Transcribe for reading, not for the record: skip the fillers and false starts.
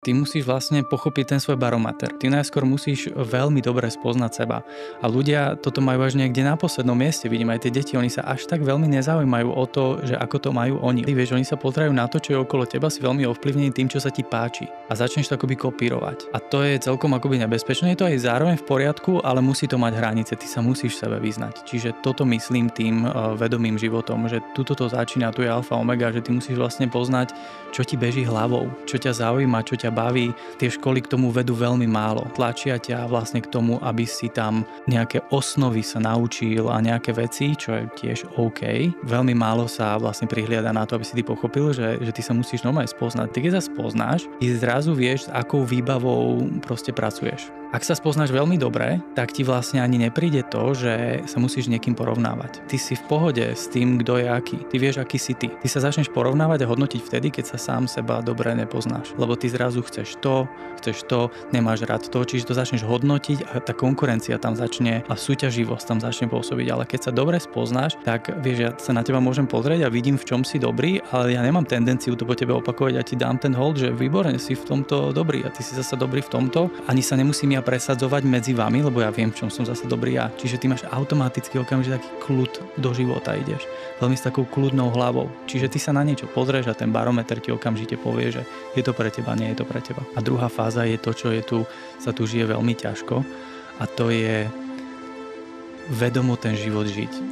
Ty musíš vlastne pochopiť ten svoj barometer. Ty najskôr musíš veľmi dobre spoznať seba. A ľudia toto majú až niekde na poslednom mieste. Vidím aj tie deti, oni sa až tak veľmi nezaujímajú o to, že ako to majú oni. Ty vieš, oni sa pozerajú na to, čo je okolo teba, si veľmi ovplyvnený tým, čo sa ti páči. A začneš to akoby kopírovať. A to je celkom akoby nebezpečné. Je to aj zároveň v poriadku, ale musí to mať hranice. Ty sa musíš sebe vyznať. Čiže toto myslím tým vedomým životom, že tuto to začína, tu je alfa omega, že ty musíš vlastne poznať, čo ti beží hlavou, čo ťa zaujíma, čo ťa baví. Tie školy k tomu vedú veľmi málo. Tlačia ťa vlastne k tomu, aby si tam nejaké osnovy sa naučil a nejaké veci, čo je tiež OK. Veľmi málo sa vlastne prihliada na to, aby si ty pochopil, že ty sa musíš normálne spoznať. Ty keď sa spoznáš, ty zrazu vieš, s akou výbavou proste pracuješ. Ak sa spoznáš veľmi dobre, tak ti vlastne ani nepríde to, že sa musíš niekým porovnávať. Ty si v pohode s tým, kto je aký. Ty vieš, aký si ty. Ty sa začneš porovnávať a hodnotiť vtedy, keď sa sám seba dobre nepoznáš. Lebo ty zrazu chceš to, nemáš rád to, čiže to začneš hodnotiť a tá konkurencia tam začne a súťaživosť tam začne pôsobiť. Ale keď sa dobre spoznáš, tak vieš, ja sa na teba môžem pozrieť a vidím, v čom si dobrý, ale ja nemám tendenciu to po tebe opakovať a ti dám ten hold, že výborne si v tomto dobrý a ty si zasa dobrý v tomto. Ani sa nemusím ja presadzovať medzi vami, lebo ja viem, v čom som zasa dobrý ja. Čiže ty máš automaticky okamžite taký kľud do života ideš. Veľmi s takou kľudnou hlavou. Čiže ty sa na niečo pozrieš a ten barometer ti okamžite povie, že je to pre teba, nie je to pre teba. A druhá fáza je to, čo je tu, sa tu žije veľmi ťažko a to je vedomo ten život žiť.